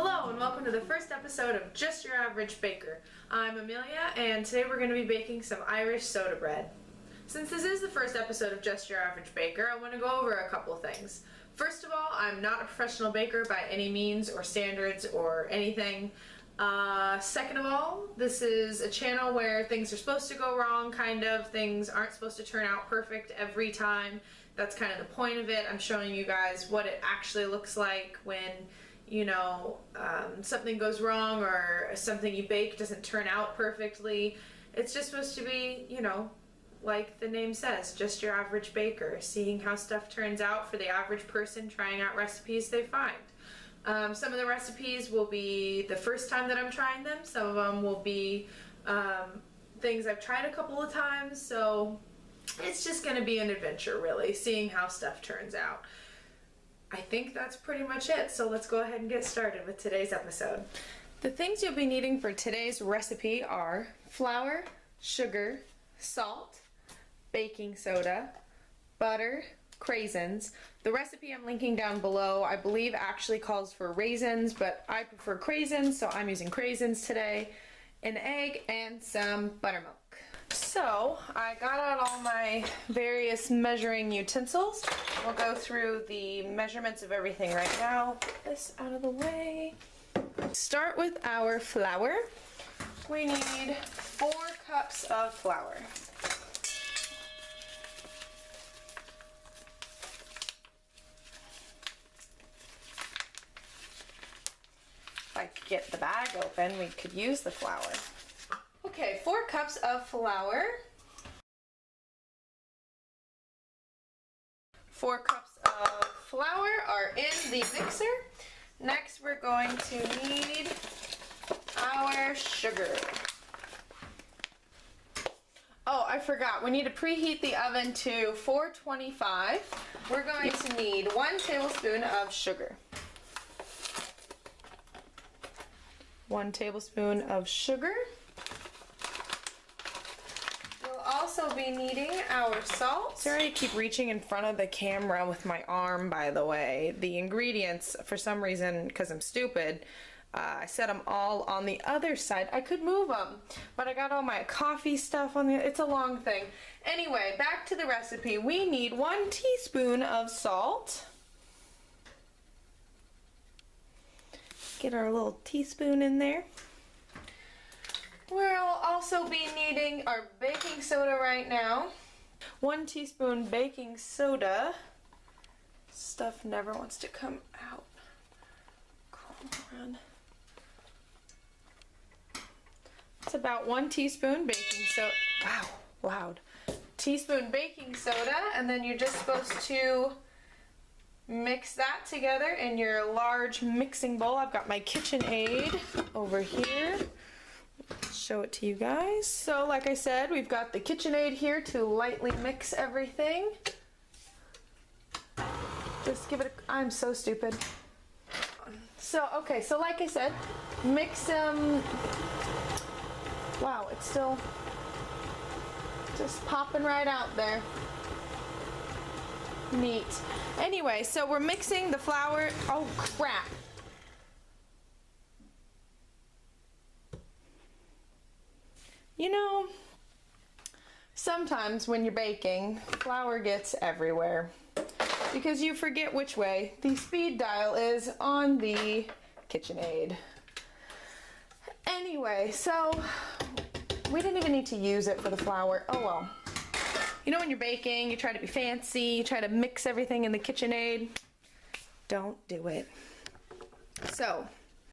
Hello and welcome to the first episode of Just Your Average Baker. I'm Amelia and today we're going to be baking some Irish soda bread. Since this is the first episode of Just Your Average Baker, I want to go over a couple things. First of all, I'm not a professional baker by any means or standards or anything. Second of all, this is a channel where things are supposed to go wrong, kind of. Things aren't supposed to turn out perfect every time. That's kind of the point of it. I'm showing you guys what it actually looks like when something goes wrong or something you bake doesn't turn out perfectly. It's just supposed to be, like the name says, just your average baker, seeing how stuff turns out for the average person trying out recipes they find. Some of the recipes will be the first time that I'm trying them. Some of them will be things I've tried a couple of times, so it's just going to be an adventure, really, seeing how stuff turns out. I think that's pretty much it, so let's go ahead and get started with today's episode. The things you'll be needing for today's recipe are flour, sugar, salt, baking soda, butter, craisins. The recipe I'm linking down below, I believe, actually calls for raisins, but I prefer craisins, so I'm using craisins today, an egg, and some buttermilk. So, I got out all my various measuring utensils. We'll go through the measurements of everything right now. Put this out of the way. Start with our flour. We need 4 cups of flour. If I could get the bag open, we could use the flour. Okay, 4 cups of flour. 4 cups of flour are in the mixer. Next, we're going to need our sugar. Oh, I forgot. We need to preheat the oven to 425. We're going to need 1 tablespoon of sugar. 1 tablespoon of sugar. Also be needing our salt. Sorry to keep reaching in front of the camera with my arm, by the way. The ingredients, for some reason, because I'm stupid, I set them all on the other side. I could move them, but I got all my coffee stuff on the, it's a long thing. Anyway, back to the recipe. We need 1 teaspoon of salt. Get our little teaspoon in there. We'll also be needing our baking soda right now. 1 teaspoon baking soda. Stuff never wants to come out. Come on. It's about 1 teaspoon baking soda. Wow, loud. Teaspoon baking soda, and then you're just supposed to mix that together in your large mixing bowl. I've got my KitchenAid over here. Show it to you guys. So like I said, we've got the KitchenAid here to lightly mix everything. Just give it a, I'm so stupid. So, okay, so like I said, mix them. Wow, it's still just popping right out there. Neat. Anyway, so we're mixing the flour. Oh crap. Sometimes when you're baking, flour gets everywhere because you forget which way the speed dial is on the KitchenAid. Anyway, so we didn't even need to use it for the flour. Oh well. When you're baking, you try to be fancy, you try to mix everything in the KitchenAid. Don't do it. So,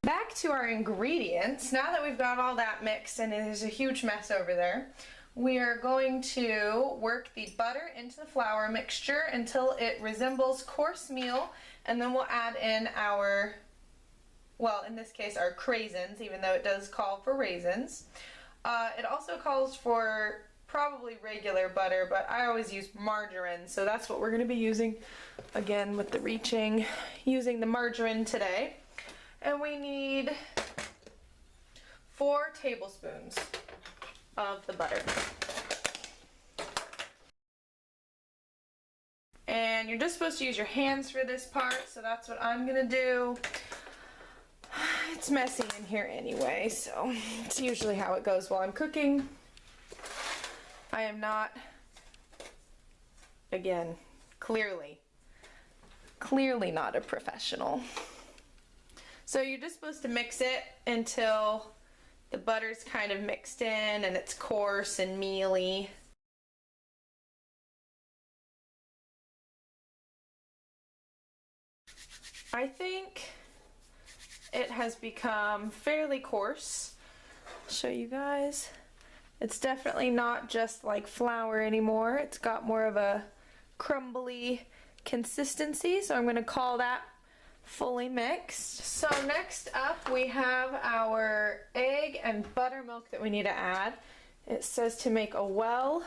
back to our ingredients. Now that we've got all that mixed and there's a huge mess over there, we are going to work the butter into the flour mixture until it resembles coarse meal, and then we'll add in our, well, in this case, our craisins, even though it does call for raisins. It also calls for probably regular butter, but I always use margarine, so that's what we're going to be using, again, with the reaching, using the margarine today. And we need 4 tablespoons of the butter. And you're just supposed to use your hands for this part, so that's what I'm gonna do. it's messy in here anyway, so it's usually how it goes while I'm cooking. I am not, again, clearly not a professional. So you're just supposed to mix it until the butter's kind of mixed in and it's coarse and mealy. I think it has become fairly coarse. I'll show you guys. It's definitely not just like flour anymore. It's got more of a crumbly consistency, so I'm going to call that fully mixed. So next up we have our egg and buttermilk that we need to add. It says to make a well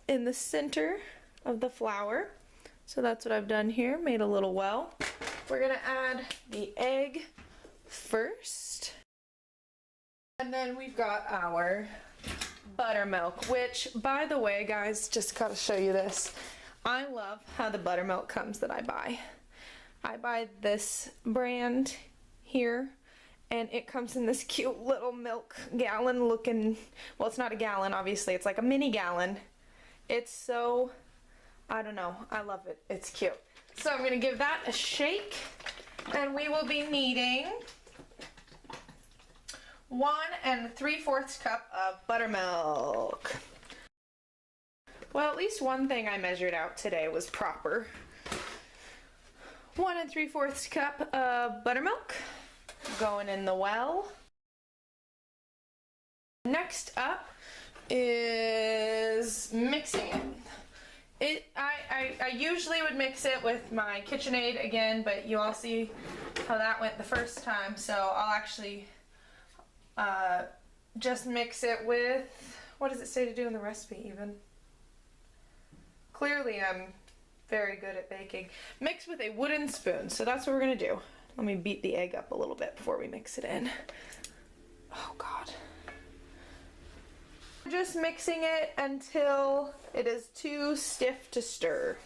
in the center of the flour. So that's what I've done here, made a little well. We're gonna add the egg first. And then we've got our buttermilk, which, by the way, guys, just gotta show you this. I love how the buttermilk comes that I buy. I buy this brand here, and it comes in this cute little milk gallon looking, well, it's not a gallon, obviously, it's like a mini gallon. It's so, I don't know, I love it. It's cute. So I'm going to give that a shake, and we will be needing 1 3/4 cup of buttermilk. Well, at least one thing I measured out today was proper. 1 3/4 cup of buttermilk going in the well. Next up is mixing it. I usually would mix it with my KitchenAid again, but you all see how that went the first time, so I'll actually just mix it with, what does it say to do in the recipe even? Clearly I'm very good at baking. Mix with a wooden spoon, so that's what we're gonna do. Let me beat the egg up a little bit before we mix it in. Oh God. Just mixing it until it is too stiff to stir.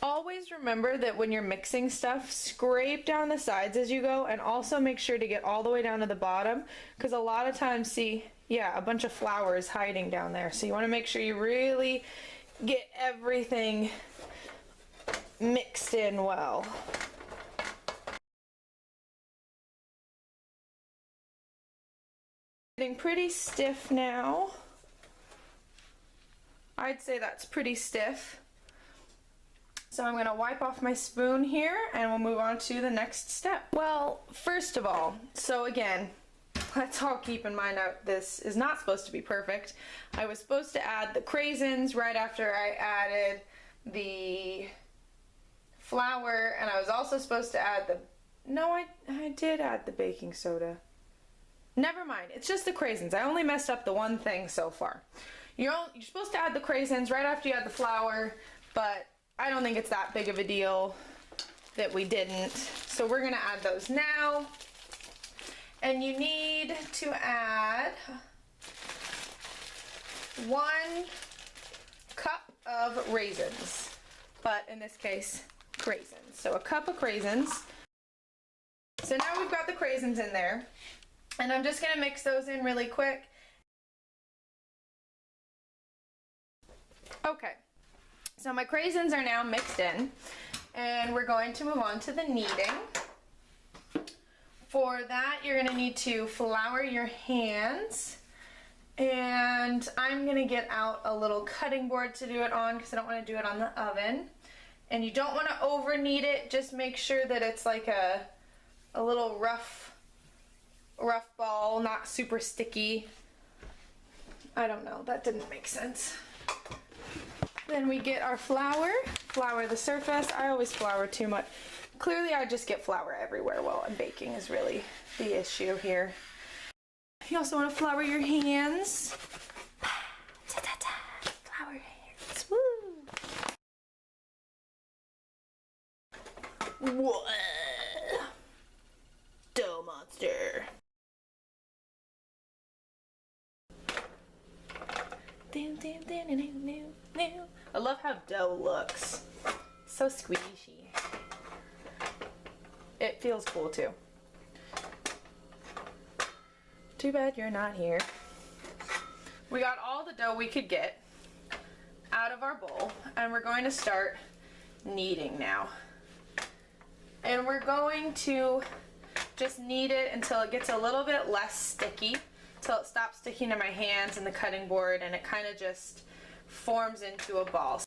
Always remember that when you're mixing stuff, scrape down the sides as you go, and also make sure to get all the way down to the bottom, because a lot of times, see, yeah, a bunch of flour is hiding down there. So you want to make sure you really get everything mixed in well. Getting pretty stiff now. I'd say that's pretty stiff. So I'm going to wipe off my spoon here and we'll move on to the next step. Well, first of all, so again, let's all keep in mind that this is not supposed to be perfect. I was supposed to add the craisins right after I added the flour, and I was also supposed to add the, no, I did add the baking soda. Never mind, it's just the craisins. I only messed up the one thing so far. You're supposed to add the craisins right after you add the flour, but I don't think it's that big of a deal that we didn't. So we're gonna add those now. And you need to add 1 cup of raisins, but in this case, craisins. So a cup of craisins. So now we've got the craisins in there, and I'm just gonna mix those in really quick. Okay, so my craisins are now mixed in, and we're going to move on to the kneading. For that, you're gonna need to flour your hands, and I'm gonna get out a little cutting board to do it on because I don't want to do it on the oven. And you don't want to over knead it, just make sure that it's like a little rough ball, not super sticky. I don't know, that didn't make sense. Then we get our flour the surface. I always flour too much. Clearly I just get flour everywhere while I'm baking is really the issue here. You also want to flour your hands. Flour your hands. Woo! What? Dough monster. I love how dough looks. So squishy. feels cool too. Too bad you're not here. We got all the dough we could get out of our bowl, and we're going to start kneading now. And we're going to just knead it until it gets a little bit less sticky, till it stops sticking to my hands and the cutting board, and it kind of just forms into a ball.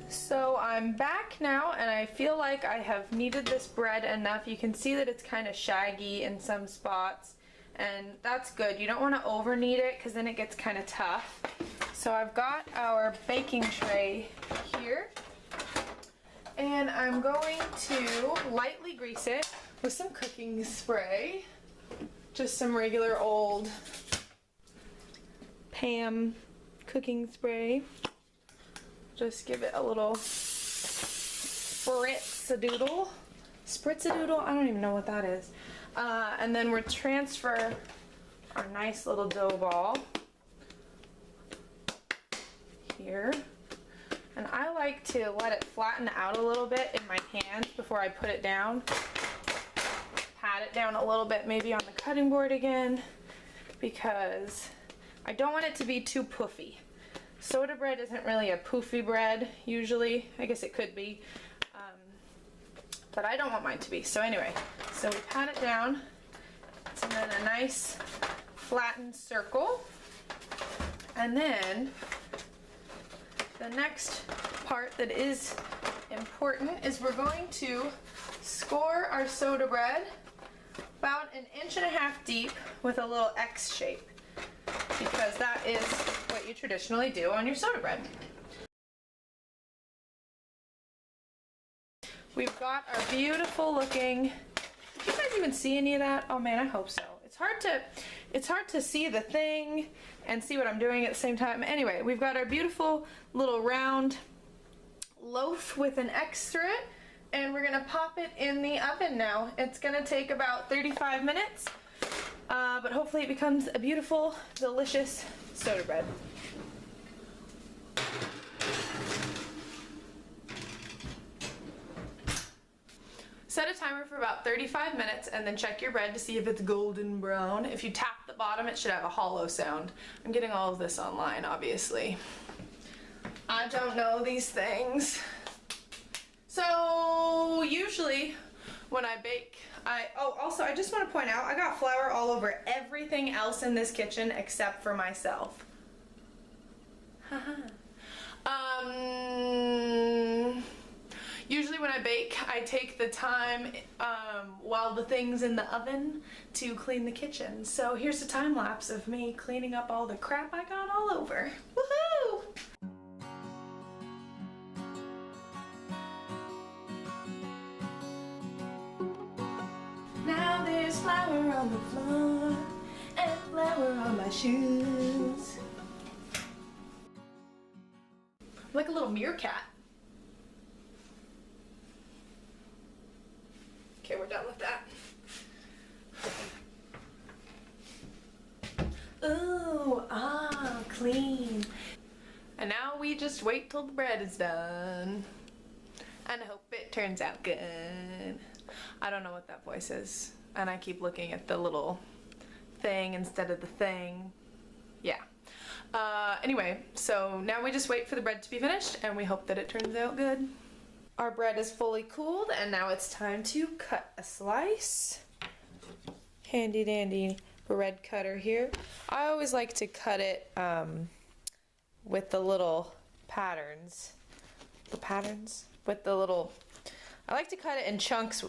So I'm back now, and I feel like I have kneaded this bread enough. You can see that it's kind of shaggy in some spots, and that's good. You don't want to over knead it because then it gets kind of tough. So I've got our baking tray here, and I'm going to lightly grease it with some cooking spray. Just some regular old Pam cooking spray. Just give it a little spritz-a-doodle. Spritz-a-doodle? I don't even know what that is. And then we'll transfer our nice little dough ball here. And I like to let it flatten out a little bit in my hand before I put it down. Pat it down a little bit, maybe on the cutting board again, because I don't want it to be too poofy. Soda bread isn't really a poofy bread, usually. I guess it could be. But I don't want mine to be. So anyway, so we pat it down. And then a nice flattened circle. And then the next part that is important is we're going to score our soda bread about 1.5 inches deep with a little X shape, because that is what you traditionally do on your soda bread. We've got our beautiful looking, did you guys even see any of that? Oh man, I hope so. It's hard to see the thing and see what I'm doing at the same time. Anyway, we've got our beautiful little round loaf with an X through it, and we're gonna pop it in the oven now. It's gonna take about 35 minutes. But hopefully it becomes a beautiful, delicious soda bread. Set a timer for about 35 minutes and then check your bread to see if it's golden brown. If you tap the bottom, it should have a hollow sound. I'm getting all of this online, obviously. I don't know these things. So usually when I bake, also I just want to point out, I got flour all over everything else in this kitchen except for myself. Usually when I bake, I take the time while the thing's in the oven to clean the kitchen. So here's a time lapse of me cleaning up all the crap I got all over. Woohoo! Now there's flour on the floor and flour on my shoes. I'm like a little meerkat. Okay, we're done with that. Ooh, clean. And now we just wait till the bread is done. And I hope it turns out good. I don't know what that voice is. And I keep looking at the little thing instead of the thing. Yeah. Anyway, so now we just wait for the bread to be finished and we hope that it turns out good. Our bread is fully cooled and now it's time to cut a slice. Handy dandy bread cutter here. I always like to cut it with the little patterns. I like to cut it in chunks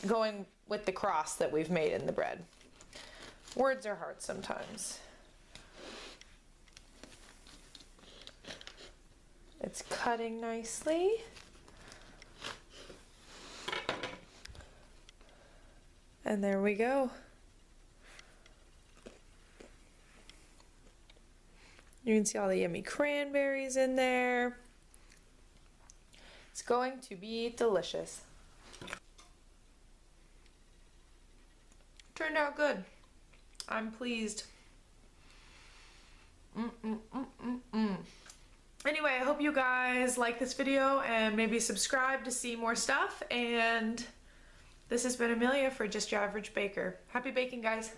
going with the cross that we've made in the bread. Words are hard sometimes. It's cutting nicely. And there we go. You can see all the yummy cranberries in there. It's going to be delicious. Turned out good. I'm pleased. Anyway, I hope you guys like this video and maybe subscribe to see more stuff. And this has been Amelia for Just Your Average Baker. Happy baking, guys.